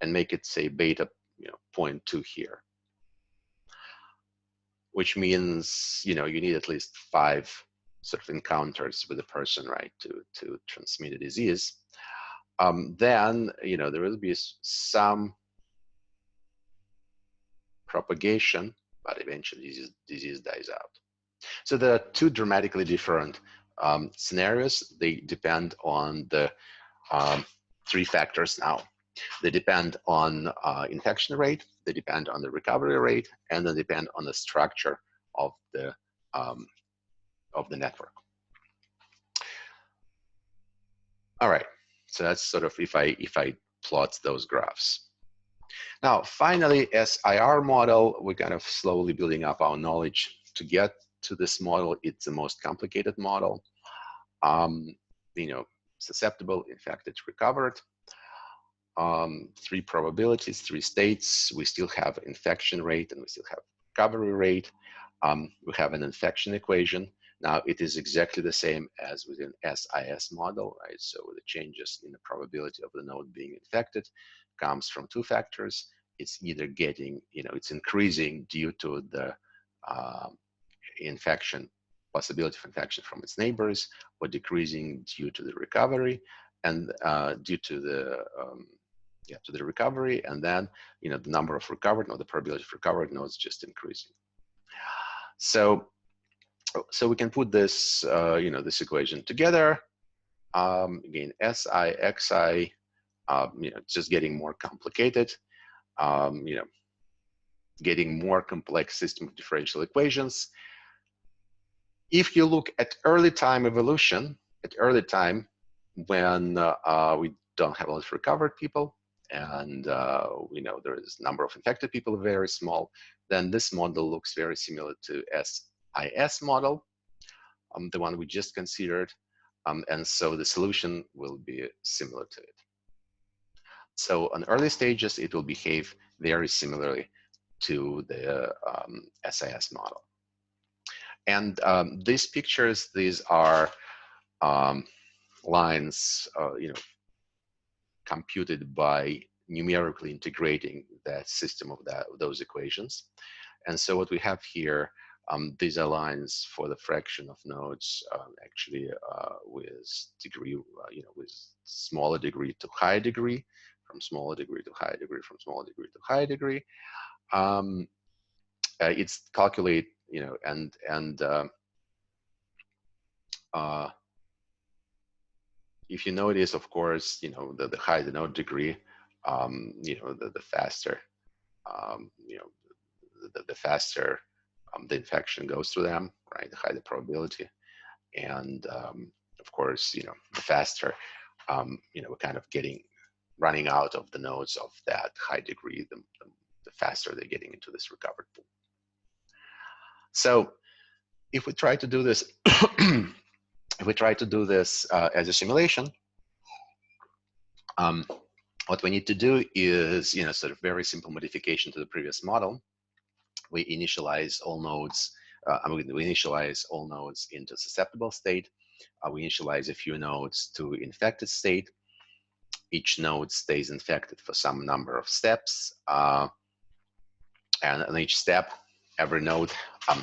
and make it, say, beta 0.2 here, which means, you need at least 5 sort of encounters with a person, right, to transmit a disease. Then, there will be some propagation, but eventually disease dies out. So there are 2 dramatically different scenarios. They depend on the 3 factors now. They depend on infection rate, they depend on the recovery rate, and they depend on the structure of the network. All right, so that's sort of if I plot those graphs. Now, finally, SIR model, we're kind of slowly building up our knowledge to get to this model. It's the most complicated model. Susceptible, infected, recovered. 3 probabilities, 3 states. We still have infection rate and we still have recovery rate. We have an infection equation. Now it is exactly the same as within SIS model, right? So the changes in the probability of the node being infected comes from 2 factors. It's either getting, it's increasing due to the possibility of infection from its neighbors, or decreasing due to the recovery, and due to the recovery, and then the number of recovered nodes, the probability of recovered nodes just increasing. So we can put this this equation together. Again, SI, XI, just getting more complicated. Getting more complex system of differential equations. If you look at early time evolution, at early time when we don't have a lot of recovered people, and we know there is number of infected people very small, then this model looks very similar to SIS model, the one we just considered, and so the solution will be similar to it. So on early stages, it will behave very similarly to the SIS model. And these pictures, these are lines, computed by numerically integrating that system of those equations. And so what we have here, these are lines for the fraction of nodes, actually with degree, with smaller degree to higher degree, from smaller degree to higher degree, from smaller degree to higher degree. It's calculate, and if you notice, of course, the higher the node degree, the faster, the faster the infection goes through them, right? The higher the probability, and of course, the faster, we're kind of running out of the nodes of that high degree, the faster they're getting into this recovered pool. So if we try to do this, if we try to do this as a simulation, what we need to do is, sort of very simple modification to the previous model. We initialize all nodes. We initialize all nodes into susceptible state. We initialize a few nodes to infected state. Each node stays infected for some number of steps, and on each step, every node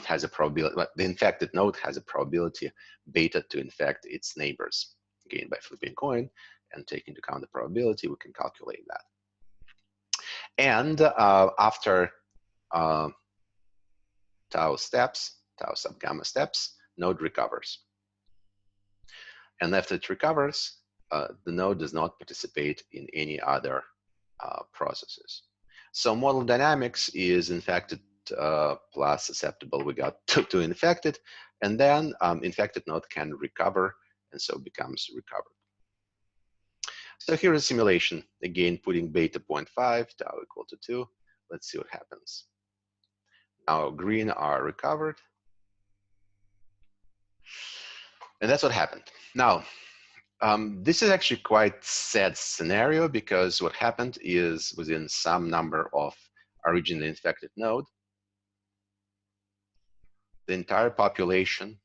has a probability. The infected node has a probability beta to infect its neighbors. Again, by flipping a coin and taking into account the probability, we can calculate that. And after tau steps, tau sub gamma steps, node recovers. And after it recovers, the node does not participate in any other processes. So model dynamics is infected plus susceptible. We got to infected, and then infected node can recover, and so becomes recovered. So here's a simulation. Again, putting beta 0.5, tau equal to 2. Let's see what happens. Now green are recovered. And that's what happened. Now, this is actually quite sad scenario, because what happened is within some number of originally infected node, the entire population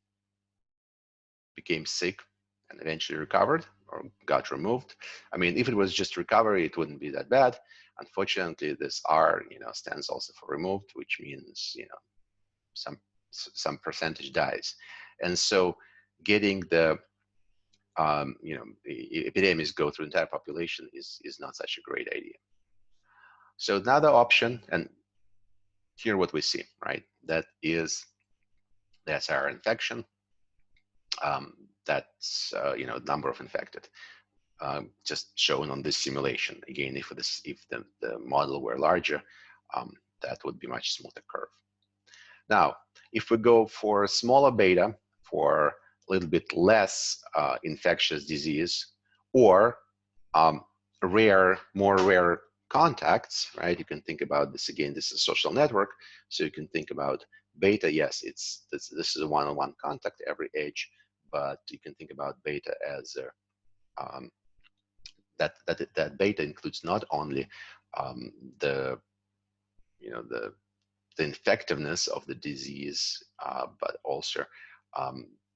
became sick and eventually recovered or got removed. I mean, if it was just recovery, it wouldn't be that bad. Unfortunately, this R, stands also for removed, which means, some percentage dies. And so getting the epidemics go through the entire population is not such a great idea. So another option, and here what we see, right? That is the SIR infection. That's number of infected, just shown on this simulation. Again, if the model were larger, that would be much smoother curve. Now, if we go for smaller beta, for a little bit less infectious disease, or more rare contacts, right? You can think about this again. This is a social network, so you can think about beta. Yes, this is a one-on-one contact every age, but you can think about beta as that beta includes not only the infectiveness of the disease, but also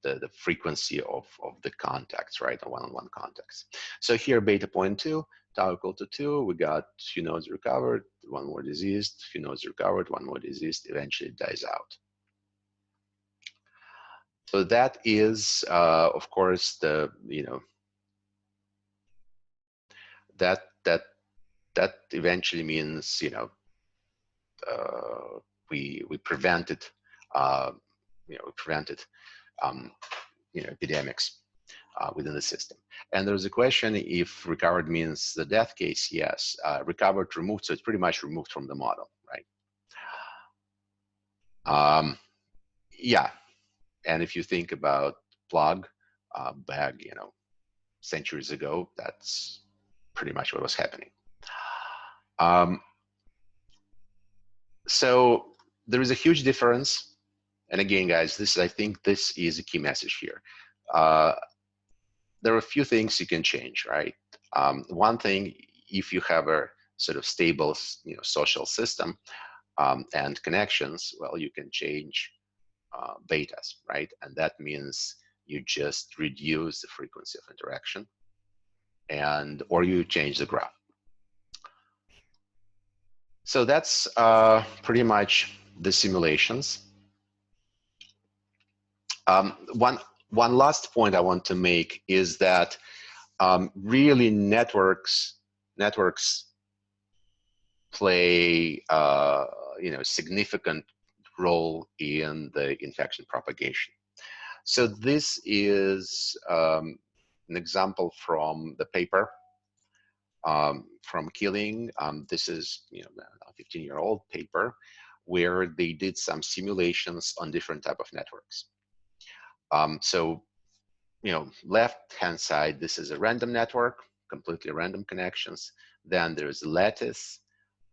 the frequency of the contacts, right? The one-on-one contacts. So here, beta 0.2, tau equal to 2, we got few nodes recovered, one more diseased, few nodes recovered, one more diseased, eventually it dies out. So that is, of course, that eventually means, we prevented, epidemics within the system. And there's a question if recovered means the death case. Yes, recovered, removed, so it's pretty much removed from the model, right? Yeah, and if you think about plug back, centuries ago, that's pretty much what was happening. So there is a huge difference. And again, guys, I think this is a key message here. There are a few things you can change, right? One thing, if you have a sort of stable, social system and connections, well, you can change betas, right? And that means you just reduce the frequency of interaction, or you change the graph. So that's pretty much the simulations. One last point I want to make is that really networks play significant role in the infection propagation. So this is an example from the paper from Killing. This is a 15-year-old paper where they did some simulations on different type of networks. So left-hand side, this is a random network, completely random connections. Then there's lattice.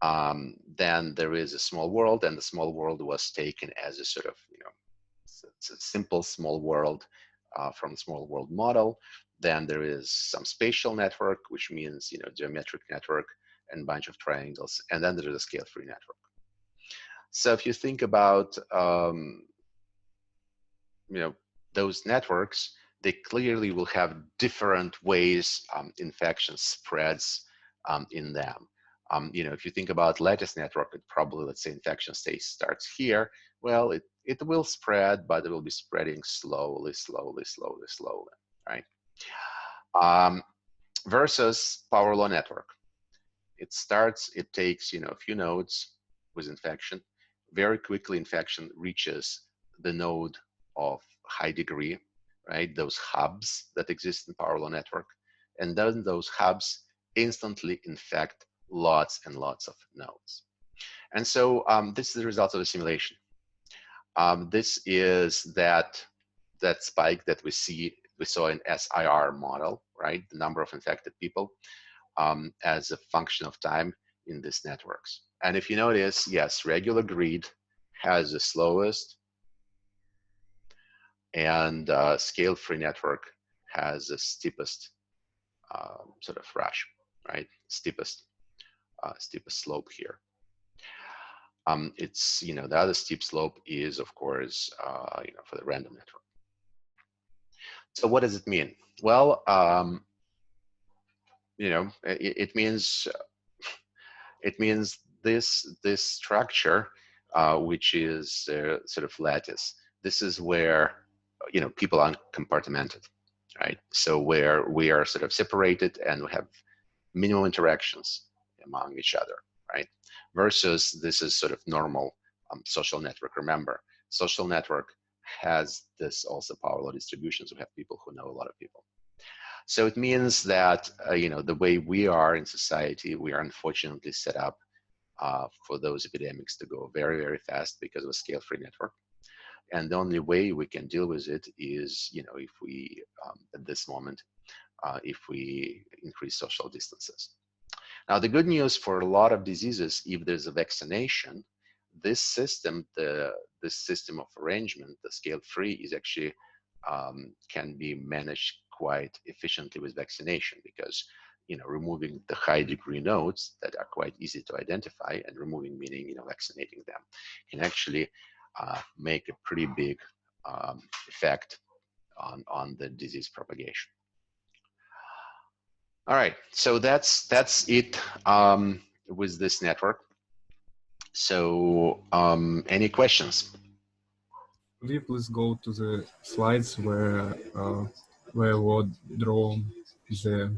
Then there is a small world, and the small world was taken as a sort of, it's a simple small world from small world model. Then there is some spatial network, which means, geometric network and bunch of triangles. And then there is a scale-free network. So if you think about, those networks, they clearly will have different ways infection spreads in them. If you think about lattice network, it probably, let's say, infection stage starts here. Well, it will spread, but it will be spreading slowly, right? Versus power law network. It takes, a few nodes with infection. Very quickly, infection reaches the node of high degree, right? Those hubs that exist in power law network. And then those hubs instantly infect lots and lots of nodes. And so this is the result of the simulation. This is that spike that we saw in SIR model, right? The number of infected people as a function of time in these networks. And if you notice, yes, regular grid has the slowest, and scale-free network has the steepest sort of rush, right? Steepest slope here. It's, the other steep slope is, of course, for the random network. So what does it mean? Well, it means this structure which is sort of lattice. This is where, people are compartmented, right? So where we are sort of separated and we have minimal interactions among each other, right? Versus this is sort of normal social network. Remember, social network has this also power law distributions. We have people who know a lot of people. So it means that, the way we are in society, we are unfortunately set up for those epidemics to go very, very fast because of a scale-free network. And the only way we can deal with it is, if we, at this moment, if we increase social distances. Now, the good news for a lot of diseases, if there's a vaccination, this system, this system of arrangement, the scale-free, is actually can be managed quite efficiently with vaccination, because removing the high degree nodes that are quite easy to identify, and removing meaning vaccinating them, can actually make a pretty big effect on the disease propagation. All right, so that's it with this network. So any questions? Could you please go to the slides where we'll draw the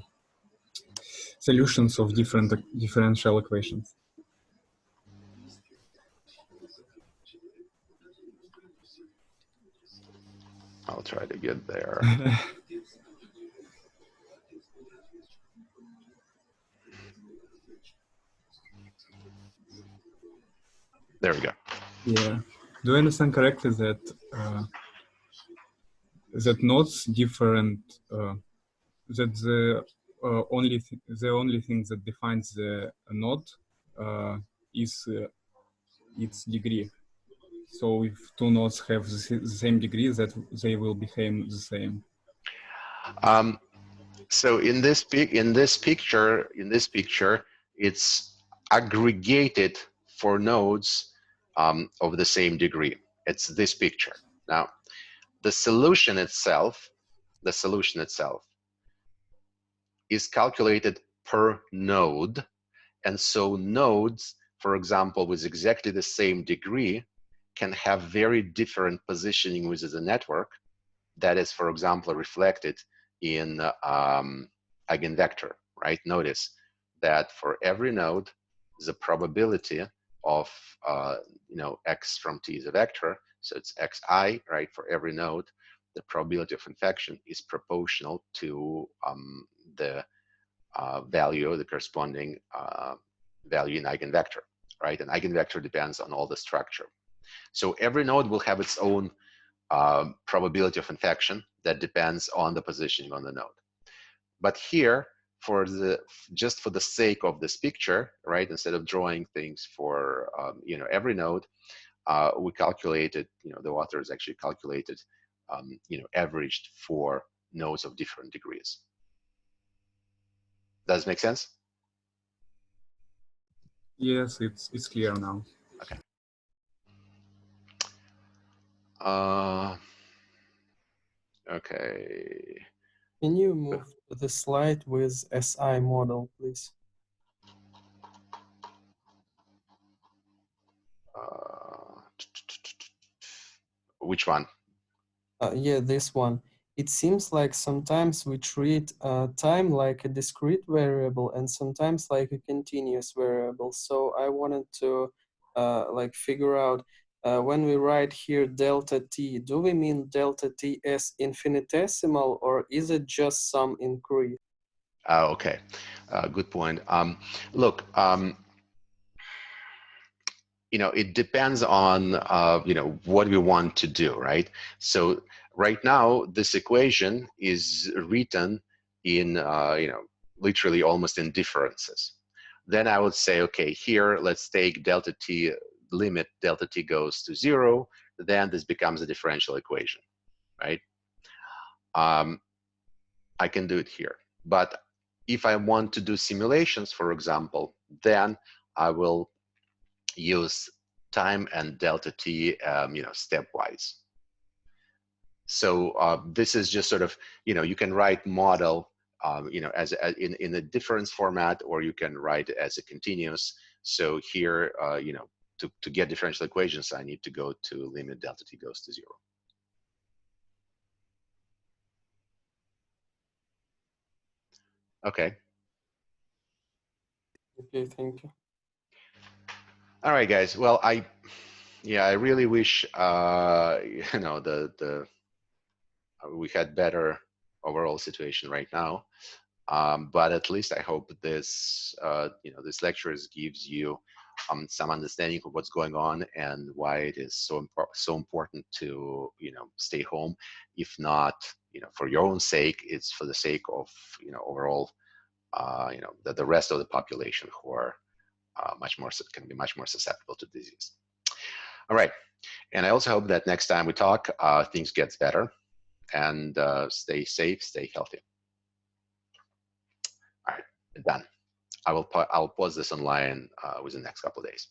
solutions of different differential equations? I'll try to get there. There we go. Yeah. Do I understand correctly that that nodes different? That the only thing that defines the node is its degree. So if two nodes have the same degree, that they will behave the same. So in this picture, it's aggregated for nodes of the same degree. It's this picture. Now, the solution itself is calculated per node. And so nodes, for example, with exactly the same degree, can have very different positioning within the network. That is, for example, reflected in eigenvector, right? Notice that for every node, the probability of, x from t is a vector, so it's xi, right? For every node, the probability of infection is proportional to the value, the corresponding value in eigenvector, right? And eigenvector depends on all the structure. So every node will have its own probability of infection that depends on the positioning on the node. But here, just for the sake of this picture, right, instead of drawing things for every node, we calculated, the authors actually calculated, averaged for nodes of different degrees. Does it make sense? Yes, it's clear now. Okay. Okay. Can you move to the slide with SI model, please? Which one? Yeah, this one. It seems like sometimes we treat time like a discrete variable and sometimes like a continuous variable. So I wanted to figure out when we write here delta t, do we mean delta t as infinitesimal, or is it just some increase? Okay, good point. Look, it depends on what we want to do, right? So right now, this equation is written in literally almost in differences. Then I would say, okay, here let's take delta t, limit delta t goes to 0. Then this becomes a differential equation, right? I can do it here, but if I want to do simulations, for example, then I will use time and delta t, stepwise. So this is just sort of, you can write model, as in a difference format, or you can write it as a continuous. So here, to get differential equations, I need to go to limit delta t goes to 0. Okay. Okay, thank you. All right, guys. Well, I really wish you know we had better overall situation right now. But at least I hope this this lectures gives you some understanding of what's going on and why it is so important to stay home. If not for your own sake, it's for the sake of overall the rest of the population who are can be much more susceptible to disease. All right, and I also hope that next time we talk, things gets better, and stay safe, stay healthy. All right, done. I'll pause this online within the next couple of days.